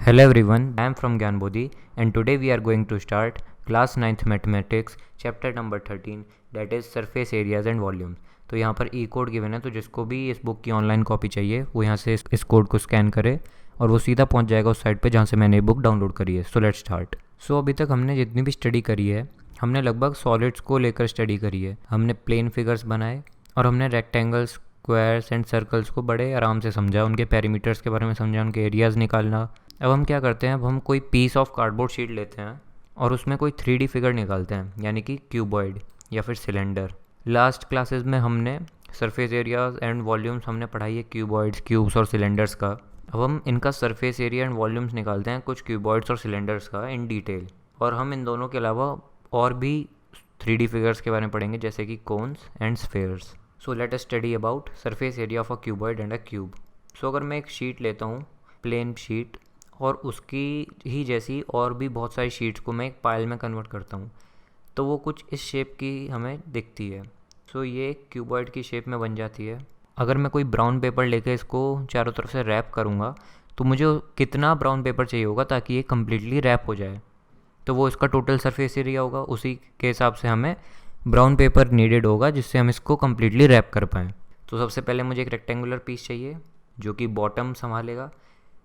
Hello everyone, I am from Gyan Bodhi and today we are going to start class 9th mathematics chapter number 13 that is surface areas and volumes। तो यहाँ पर ई code given है, तो जिसको भी इस book की online copy चाहिए वो यहाँ से इस कोड को स्कैन करे और वो सीधा पहुँच जाएगा उस साइट पे जहाँ से मैंने ये बुक डाउनलोड करी है। So let's start. सो अभी तक हमने जितनी भी स्टडी करी है हमने लगभग सॉलिड्स को लेकर स्टडी करी है। हमने प्लेन फिगर्स बनाए और हमने रेक्टेंगल्स, स्क्वायर्स एंड सर्कल्स को बड़े आराम से समझा, उनके पैरामीटर्स के बारे में समझा, उनके एरियाज़ निकालना। अब हम क्या करते हैं, अब हम कोई पीस ऑफ कार्डबोर्ड शीट लेते हैं और उसमें कोई 3D फिगर निकालते हैं, यानी कि क्यूबॉइड या फिर सिलेंडर। लास्ट क्लासेस में हमने सरफेस एरियाज एंड वॉल्यूम्स हमने पढ़ाई है क्यूबॉइड्स, क्यूब्स और सिलेंडर्स का। अब हम इनका सरफेस एरिया एंड वॉल्यूम्स निकालते हैं कुछ क्यूबॉइड्स और सिलेंडर्स का इन डिटेल, और हम इन दोनों के अलावा और भी 3D फिगर्स के बारे में पढ़ेंगे जैसे कि cones and spheres. So let us study about surface area of a cuboid and a cube. So अगर मैं एक शीट लेता हूँ, प्लेन शीट, और उसकी ही जैसी और भी बहुत सारी शीट्स को मैं एक पाइल में कन्वर्ट करता हूँ, तो वो कुछ इस शेप की हमें दिखती है। सो ये क्यूबॉइड की शेप में बन जाती है। अगर मैं कोई ब्राउन पेपर लेकर इसको चारों तरफ से रैप करूँगा तो मुझे कितना ब्राउन पेपर चाहिए होगा ताकि ये कम्प्लीटली रैप हो जाए, तो वो इसका टोटल सरफेस एरिया होगा। उसी के हिसाब से हमें ब्राउन पेपर नीडेड होगा जिससे हम इसको कम्प्लीटली रैप कर पाएँ। तो सबसे पहले मुझे एक रेक्टेंगुलर पीस चाहिए जो कि बॉटम संभालेगा,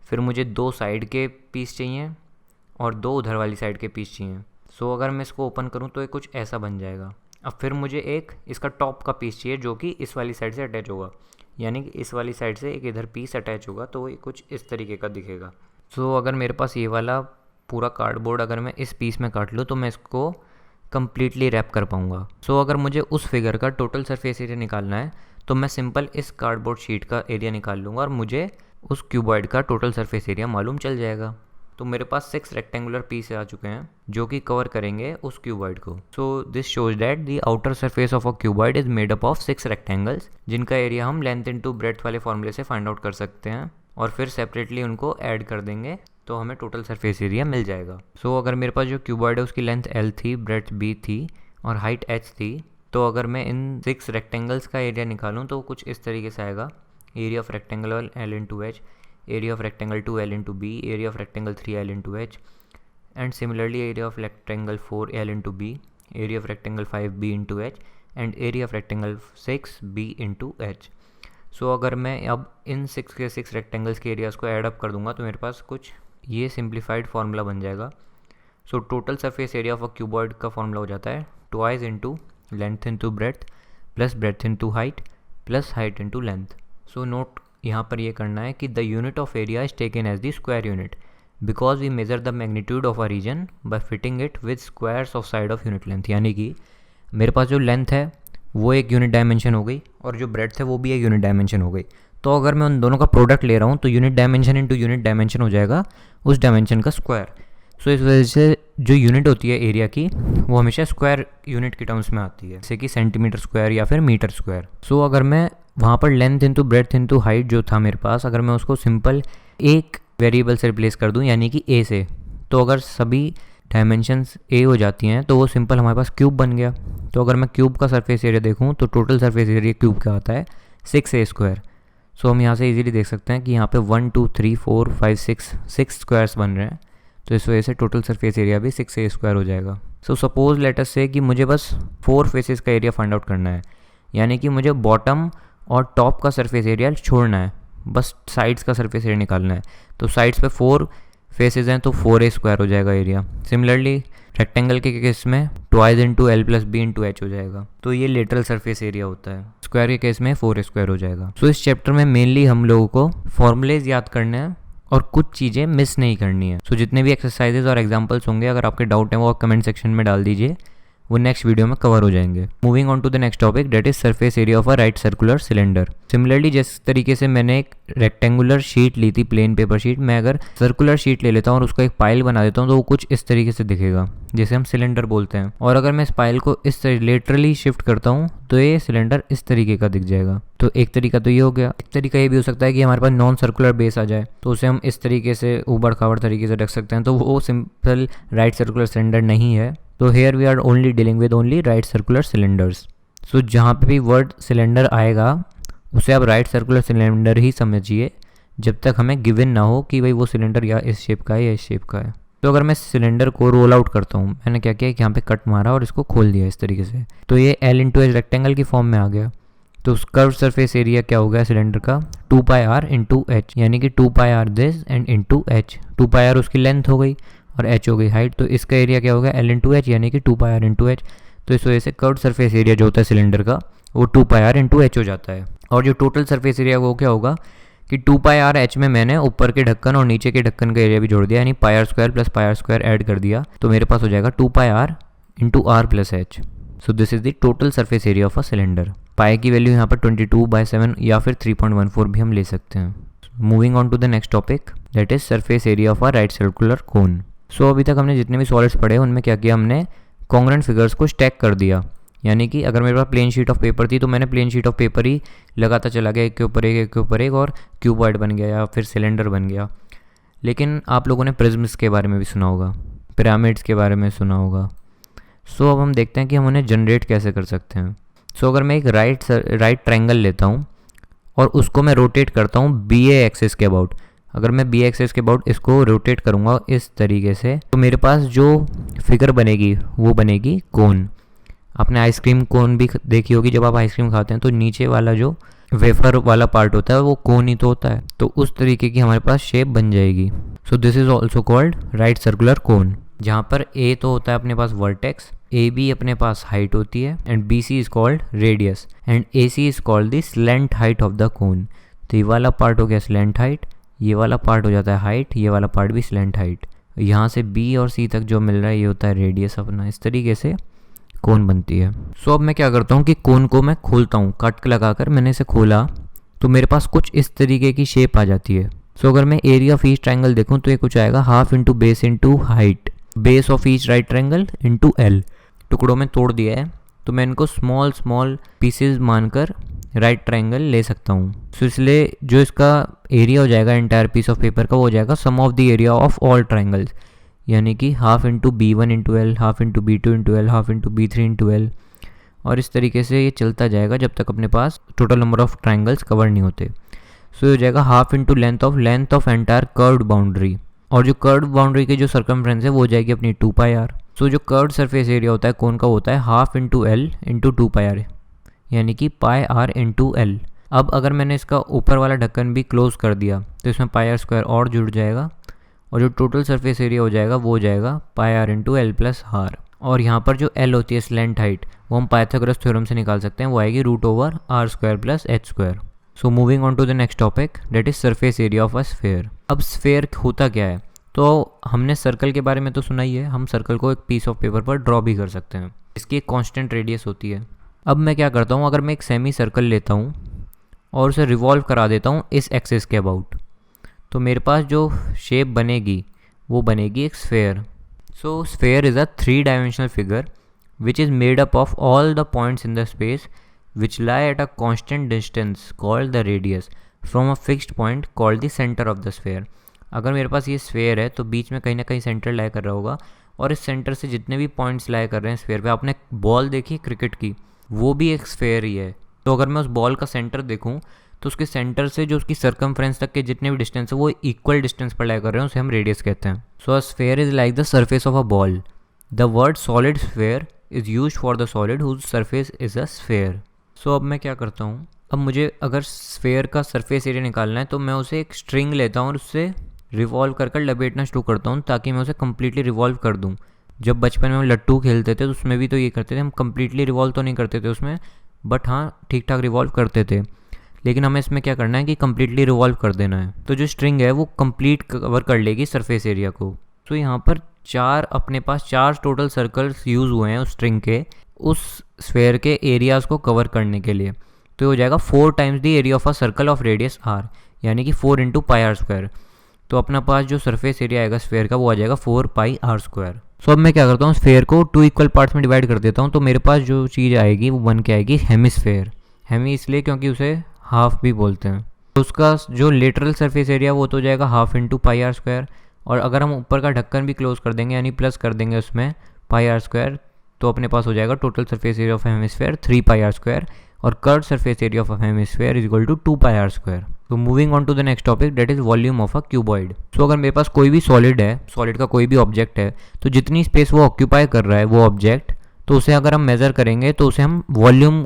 फिर मुझे 2 साइड के पीस चाहिए और 2 उधर वाली साइड के पीस चाहिए। सो अगर मैं इसको ओपन करूं तो ये कुछ ऐसा बन जाएगा। अब फिर मुझे एक इसका टॉप का पीस चाहिए जो कि इस वाली साइड से अटैच होगा, यानी कि इस वाली साइड से एक इधर पीस अटैच होगा, तो ये कुछ इस तरीके का दिखेगा। सो अगर मेरे पास ये वाला पूरा कार्डबोर्ड अगर मैं इस पीस में काट लूँ तो मैं इसको कम्प्लीटली रैप कर पाऊँगा। सो अगर मुझे उस फिगर का टोटल सरफेस एरिया निकालना है तो मैं सिंपल इस कार्डबोर्ड शीट का एरिया निकाल लूँगा और मुझे उस क्यूबॉइड का टोटल सरफेस एरिया मालूम चल जाएगा। तो मेरे पास 6 रेक्टेंगुलर पीस आ चुके हैं जो कि कवर करेंगे उस क्यूबॉइड को। So this shows that the outer surface of a cuboid is made up of 6 rectangles, जिनका एरिया हम लेंथ इनटू ब्रेड्थ वाले फॉर्मूले से फाइंड आउट कर सकते हैं और फिर सेपरेटली उनको ऐड कर देंगे तो हमें टोटल सरफेस एरिया मिल जाएगा। सो अगर मेरे पास जो क्यूबॉइड है उसकी लेंथ L थी, ब्रेड्थ B थी और हाइट H थी, तो अगर मैं इन 6 रेक्टेंगल्स का एरिया निकालूँ तो कुछ इस तरीके से आएगा। Area of rectangle L into H, area of rectangle 2L into B, area of rectangle 3L into H, and similarly area of rectangle 4L into B, area of rectangle 5B into H, and area of rectangle 6B into H। सो अगर मैं अब इन 6 के 6 rectangles के areas को add up कर दूंगा तो मेरे पास कुछ ये सिंप्लीफाइड फार्मूला बन जाएगा। So total surface area of a cuboid का फार्मूला हो जाता है twice into length into breadth plus breadth into height plus height into length. So note यहाँ पर ये करना है कि the unit of area is taken as the square unit because we measure the magnitude of a region by fitting it with squares of side of unit length. यानी कि मेरे पास जो लेंथ है वो एक यूनिट डायमेंशन हो गई और जो ब्रेड्थ है वो भी एक यूनिट डायमेंशन हो गई। तो अगर मैं उन दोनों का प्रोडक्ट ले रहा हूँ तो unit dimension into unit dimension हो जाएगा उस डायमेंशन का स्क्वायर। सो इस वजह से जो यूनिट होती है एरिया की वो हमेशा स्क्वायर यूनिट की टर्म्स में आती है, जैसे कि सेंटीमीटर स्क्वायर या फिर मीटर स्क्वायर। सो अगर मैं वहाँ पर length into breadth into height जो था मेरे पास, अगर मैं उसको सिंपल एक वेरिएबल से रिप्लेस कर दूँ यानी कि ए से, तो अगर सभी डायमेंशंस ए हो जाती हैं तो वो सिंपल हमारे पास क्यूब बन गया। तो अगर मैं क्यूब का सरफेस एरिया देखूँ तो टोटल सरफेस एरिया क्यूब का आता है 6a स्क्वायर। सो हम यहाँ से इजीली देख सकते हैं कि यहाँ पे 1 2 3 4 5 6 स्क्वायर्स बन रहे हैं, तो इस वजह से टोटल सरफेस एरिया भी 6a स्क्वायर हो जाएगा। सो सपोज लेट अस से कि मुझे बस 4 फेसेस का एरिया फाइंड आउट करना है, यानी कि मुझे बॉटम और टॉप का सरफेस एरिया छोड़ना है, बस साइड्स का सरफेस एरिया निकालना है। तो साइड्स पे 4 फेसेस हैं तो 4a स्क्वायर हो जाएगा एरिया। सिमिलरली रेक्टेंगल के केस में twice into L plus B into H हो जाएगा, तो ये लेटरल सरफेस एरिया होता है। स्क्वायर के केस में 4a स्क्वायर हो जाएगा। सो इस चैप्टर में मेनली हम लोगों को फॉर्मूलेज याद करने हैं और कुछ चीज़ें मिस नहीं करनी है। सो जितने भी एक्सरसाइजेज और एग्जांपल्स होंगे अगर आपके डाउट हैं वो आप कमेंट सेक्शन में डाल दीजिए, वो नेक्स्ट वीडियो में कवर हो जाएंगे। Moving on to the next topic that is surface area of a right circular cylinder. Similarly जिस तरीके से मैंने एक रेक्टेंगुलर शीट ली थी, प्लेन पेपर शीट, मैं अगर सर्कुलर शीट ले लेता हूँ और उसको एक पाइल बना देता हूँ तो वो कुछ इस तरीके से दिखेगा, जिसे हम सिलेंडर बोलते हैं। और अगर मैं इस पाइल को इस लेटरली शिफ्ट करता हूँ तो ये सिलेंडर इस तरीके का दिख जाएगा। तो एक तरीका तो ये हो गया। एक तरीका ये भी हो सकता है कि हमारे पास नॉन सर्कुलर बेस आ जाए तो उसे हम इस तरीके से ऊबड़ खाबड़ तरीके से रख सकते हैं, तो वो सिंपल राइट सर्कुलर सिलेंडर नहीं है। तो here we are only dealing with only right circular cylinders. So जहाँ पे भी वर्ड सिलेंडर आएगा उसे आप राइट सर्कुलर सिलेंडर ही समझिए, जब तक हमें गिवन ना हो कि भाई वो सिलेंडर या इस शेप का है या इस शेप का है। तो अगर मैं सिलेंडर को रोल आउट करता हूँ, मैंने क्या किया कि यहाँ पे कट मारा और इसको खोल दिया इस तरीके से, तो ये L इंटू एच रेक्टेंगल की फॉर्म में आ गया। तो उस कर्व सरफेस एरिया क्या हो गया सिलेंडर का, 2πr इंटू एच, यानी कि 2πr this and into H. 2πr उसकी लेंथ हो गई और h हो गई हाइट, तो इसका एरिया क्या हो गया L इंटू एच, यानी कि 2πr इंटू एच। तो इस वजह से कर्व सरफेस एरिया जो होता है सिलेंडर का वो 2πr इंटू एच हो जाता है। और जो टोटल सरफेस एरिया वो क्या होगा कि 2πr h में मैंने ऊपर के ढक्कन और नीचे के ढक्कन का एरिया भी जोड़ दिया, यानी pi r square plus pi r square add कर दिया, तो मेरे पास हो जाएगा 2πr into r plus h. So this is the total surface area of a cylinder. Pi की वैल्यू यहाँ पर 22/7 या फिर 3.14 भी हम ले सकते हैं। Moving on to the next topic, that is surface area of a right circular cone. So अभी तक हमने जितने भी सॉलिड्स पढ़े उनमें क्या किया, हमने कॉन्ग्रुएंट फिगर्स को स्टैक कर दिया। यानी कि अगर मेरे पास प्लेन शीट ऑफ पेपर थी तो मैंने प्लेन शीट ऑफ पेपर ही लगाता चला गया, एक के ऊपर एक, एक के ऊपर एक, और क्यूबॉइड बन गया या फिर सिलेंडर बन गया। लेकिन आप लोगों ने प्रिज्म्स के बारे में भी सुना होगा, पिरामिड्स के बारे में सुना होगा। सो अब हम देखते हैं कि हम उन्हें जनरेट कैसे कर सकते हैं। सो अगर मैं एक राइट ट्रायंगल लेता हूँ और उसको मैं रोटेट करता हूँ बी ए एक्सिस के अबाउट, अगर मैं बी एक्सिस के अबाउट इसको रोटेट करूँगा इस तरीके से, तो मेरे पास जो फिगर बनेगी वो बनेगी कोन। आपने आइसक्रीम कोन भी देखी होगी, जब आप आइसक्रीम खाते हैं तो नीचे वाला जो वेफर वाला पार्ट होता है वो कोन ही तो होता है, तो उस तरीके की हमारे पास शेप बन जाएगी। सो this is also called right circular कोन, जहाँ पर ए तो होता है अपने पास वर्टेक्स, ए बी अपने पास हाइट होती है, and B C is called radius, and A C is called the slant height of the cone. तो ये वाला पार्ट हो गया स्लेंट हाइट, ये वाला पार्ट हो जाता है हाइट, ये वाला पार्ट भी स्लेंट हाइट। यहाँ से बी और सी तक जो मिल रहा है ये होता है रेडियस अपना। इस तरीके से कोन बनती है। सो अब मैं क्या करता हूँ कि कोन को मैं खोलता हूँ, कट लगाकर मैंने इसे खोला तो मेरे पास कुछ इस तरीके की शेप आ जाती है। सो अगर मैं एरिया ऑफ ईच ट्रायंगल देखूँ तो ये कुछ आएगा half into base into height, base of each right triangle into L. टुकड़ों में तोड़ दिया है तो मैं इनको स्मॉल स्मॉल पीसेज मानकर राइट ट्रायंगल ले सकता हूँ। सो इसलिए जो इसका एरिया हो जाएगा एंटायर पीस ऑफ पेपर का वो हो जाएगा sum of the area of all triangles, यानी कि half into b one into l, half into b two into l, half into बी3 इंटू एल, और इस तरीके से ये चलता जाएगा जब तक अपने पास total number of triangles cover नहीं होते। सो ये हो जाएगा half into length of entire curved boundary, और जो कर्व्ड बाउंड्री की जो सर्कमफ्रेंस है वो हो जाएगी अपनी 2πr। सो जो कर्व्ड सरफेस एरिया होता है कोन का होता है half into L into 2πr, यानी कि πr इंटू एल। अब अगर मैंने इसका ऊपर वाला ढक्कन भी क्लोज कर दिया तो इसमें πr स्क्वायर और जुड़ जाएगा, और जो टोटल सरफेस एरिया हो जाएगा वो हो जाएगा πr into L plus are. और यहाँ पर जो एल होती है स्लेंट हाइट वो हम पाइथागोरस थ्योरम से निकाल सकते हैं, वो आएगी √r² plus h²। So moving on to the next topic, that is surface area of a sphere. अब स्फेयर होता क्या है, तो हमने सर्कल के बारे में तो सुना ही है, हम सर्कल को एक पीस ऑफ पेपर पर ड्रॉ भी कर सकते हैं, इसकी एक कॉन्स्टेंट रेडियस होती है। अब मैं क्या करता हूँ, अगर मैं एक सेमी सर्कल लेता हूँ और उसे रिवॉल्व करा देता हूँ इस एक्सिस के अबाउट, तो मेरे पास जो शेप बनेगी वो बनेगी एक sphere. So sphere is a 3-dimensional figure which is made up of all the points in the space which lie at a constant distance called the radius from a fixed point called the centre of the sphere. अगर मेरे पास ये sphere है तो बीच में कहीं ना कहीं centre lie कर रहा होगा, और इस सेंटर से जितने भी पॉइंट्स लाई कर रहे हैं स्फेयर पे, आपने बॉल देखी क्रिकेट की, वो भी एक स्फेयर ही है। तो अगर मैं उस बॉल का सेंटर देखूँ तो उसके सेंटर से जो उसकी सर्कमफ्रेंस तक के जितने भी डिस्टेंस है वो इक्वल डिस्टेंस पर लाई कर रहे हैं, उसे हम रेडियस कहते हैं। So a sphere is like the surface of a ball. The word solid sphere is used for the solid whose surface is a sphere. So अब मैं क्या करता हूँ, अब मुझे अगर स्फेयर का सरफेस एरिया निकालना है तो मैं उसे एक स्ट्रिंग लेता हूँ और उससे रिवॉल्व कर लपेटना शुरू करता हूँ ताकि मैं उसे कम्प्लीटली रिवॉल्व कर दूँ। जब बचपन में हम लट्टू खेलते थे तो उसमें भी तो ये करते थे, हम कम्प्लीटली रिवॉल्व तो नहीं करते थे उसमें, बट हाँ ठीक ठाक रिवॉल्व करते थे। लेकिन हमें इसमें क्या करना है कि कम्प्लीटली रिवॉल्व कर देना है, तो जो स्ट्रिंग है वो कंप्लीट कवर कर लेगी सरफेस एरिया को। तो यहाँ पर अपने पास चार टोटल सर्कल्स यूज़ हुए हैं उस स्ट्रिंग के उस स्फेयर के एरियाज़ को कवर करने के लिए। तो ये हो जाएगा 4 times the area of a circle of radius R, यानी कि 4 इंटू πr²। तो अपना पास जो सरफेस एरिया आएगा स्फेयर का वो आ जाएगा 4πr²। सो अब मैं क्या करता हूँ, स्फेयर को 2 इक्वल पार्ट्स में डिवाइड कर देता हूँ, तो मेरे पास जो चीज़ आएगी वो बन के आएगी हेमिस्फेयर। हेमी इसलिए क्योंकि उसे हाफ भी बोलते हैं। तो उसका जो लेटरल सरफेस एरिया वो तो हो जाएगा हाफ इंटू πr², और अगर हम ऊपर का ढक्कन भी क्लोज कर देंगे यानी प्लस कर देंगे उसमें πr², तो अपने पास हो जाएगा total surface area of hemisphere 3πr², और curved surface area of hemisphere is equal to 2πr²। So moving on to the next topic, that is volume of a cuboid. So अगर मेरे पास कोई भी सॉलिड है, सॉलिड का कोई भी object है, तो जितनी स्पेस वो ऑक्यूपाई कर रहा है वो ऑब्जेक्ट, तो उसे अगर हम मेजर करेंगे तो उसे हम वॉल्यूम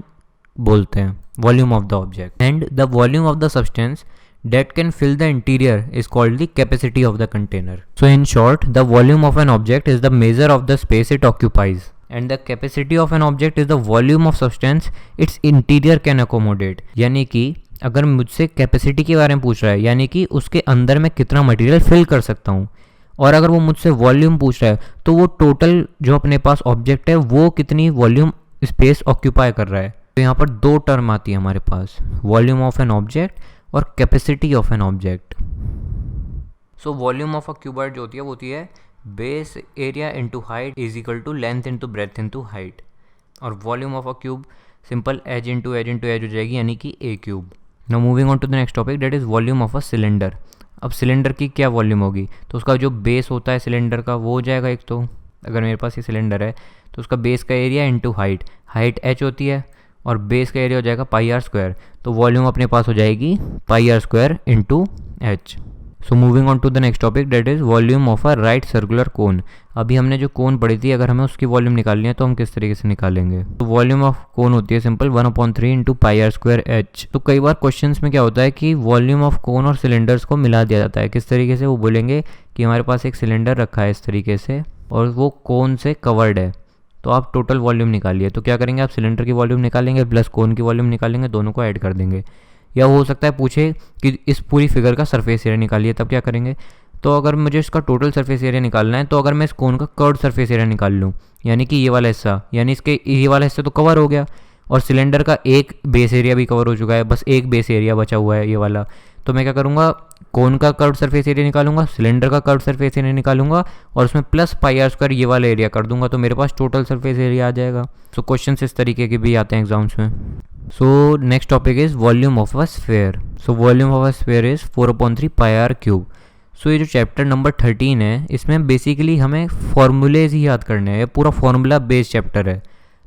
बोलते हैं, volume of the object. And the volume of the substance that can fill the interior is called the capacity of the container. So in short, the volume of an object is the measure of the space it occupies, and the capacity of an object is the volume of substance its interior can accommodate. यानी कि अगर मुझसे capacity के बारे में पूछ रहा है, यानी कि उसके अंदर मैं कितना मटेरियल फिल कर सकता हूँ, और अगर वो मुझसे वॉल्यूम पूछ रहा है तो वो टोटल जो अपने पास ऑब्जेक्ट है वो कितनी वॉल्यूम स्पेस ऑक्यूपाई कर रहा है। तो यहाँ पर दो टर्म आती है हमारे पास, वॉल्यूम ऑफ एन ऑब्जेक्ट और capacity of an object. So volume of a cuboid जो होती है base area into height is equal to length into breadth into height, और volume of a cube simple edge into edge हो जाएगी, यानी कि a cube. Now moving on to the next topic, that is volume of a cylinder. अब cylinder की क्या volume होगी, तो उसका जो बेस होता है सिलेंडर का वो हो जाएगा एक, तो अगर मेरे पास ये सिलेंडर है तो उसका बेस का area into height, height h होती है और बेस का एरिया हो जाएगा पाई आर स्क्वायर, तो वॉल्यूम अपने पास हो जाएगी pi are square into h. So moving on to the next topic, that is volume of a right circular cone. अभी हमने जो कोन पढ़ी थी, अगर हमें उसकी वॉल्यूम निकालनी है तो हम किस तरीके से निकालेंगे, तो वॉल्यूम ऑफ कोन होती है simple 1/3 into pi are square H. तो कई बार क्वेश्चन में क्या होता है कि वॉल्यूम ऑफ कोन और सिलेंडर्स को मिला दिया जाता है। किस तरीके से, वो बोलेंगे कि हमारे पास एक सिलेंडर रखा है इस तरीके से और वो कोन से कवर्ड है, तो आप टोटल वॉल्यूम निकालिए। तो क्या करेंगे, आप सिलेंडर की वॉल्यूम निकालेंगे प्लस कोन की वॉल्यूम निकालेंगे, दोनों को ऐड कर देंगे। या हो सकता है पूछे कि इस पूरी फिगर का सरफेस एरिया निकालिए, तब क्या करेंगे, तो अगर मुझे इसका टोटल सरफेस एरिया निकालना है तो अगर मैं इस कोन का कर्व सरफेस एरिया निकाल लूँ, यानी कि ये वाला हिस्सा, यानी इसके ये वाला हिस्सा तो कवर हो गया और सिलेंडर का एक बेस एरिया भी कवर हो चुका है, बस एक बेस एरिया बचा हुआ है ये वाला, तो मैं क्या करूँगा, कोन का कर्व सरफेस एरिया निकालूंगा, सिलेंडर का कर्व सरफेस एरिया निकालूंगा और उसमें प्लस पाई आर स्क्वायर ये वाला एरिया कर दूंगा, तो मेरे पास टोटल सरफेस एरिया आ जाएगा। सो क्वेश्चन इस तरीके के भी आते हैं एग्जाम्स में। So next topic is volume of a sphere. So volume of a sphere is 4/3 pi r cube. So ये जो चैप्टर नंबर 13 है, इसमें बेसिकली हमें फॉर्मूलेज ही याद करने हैं, ये पूरा फॉर्मूला बेस्ड चैप्टर है,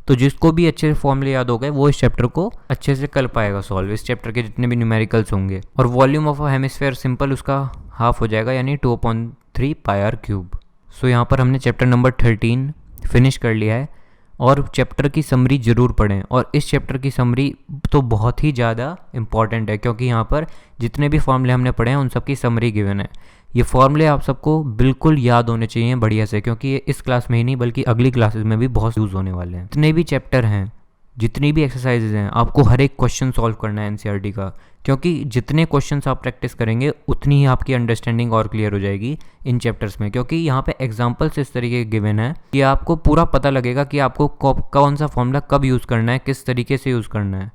तो जिसको भी अच्छे से फॉर्मूले याद हो गए वो इस चैप्टर को अच्छे से कर पाएगा सॉल्व, इस चैप्टर के जितने भी न्यूमेरिकल्स होंगे। और volume of a hemisphere simple उसका हाफ हो जाएगा, यानी 2/3 पाई आर क्यूब। सो यहाँ पर हमने चैप्टर नंबर 13 फिनिश कर लिया है, और चैप्टर की समरी ज़रूर पढ़ें, और इस चैप्टर की समरी तो बहुत ही ज़्यादा इंपॉर्टेंट है, क्योंकि यहाँ पर जितने भी फॉर्मूले हमने पढ़े हैं उन सब की समरी गिवन है। ये फॉर्मूले आप सबको बिल्कुल याद होने चाहिए बढ़िया से, क्योंकि ये इस क्लास में ही नहीं बल्कि अगली क्लासेस में भी बहुत यूज़ होने वाले हैं। जितने भी चैप्टर हैं, जितनी भी एक्सरसाइजेज हैं, आपको हर एक क्वेश्चन सॉल्व करना है एनसीईआरटी का, क्योंकि जितने क्वेश्चंस आप प्रैक्टिस करेंगे उतनी ही आपकी अंडरस्टैंडिंग और क्लियर हो जाएगी इन चैप्टर्स में, क्योंकि यहाँ पे एग्जांपल्स इस तरीके के गिवन है कि आपको पूरा पता लगेगा कि आपको कौन सा फॉर्मूला कब यूज़ करना है, किस तरीके से यूज़ करना है।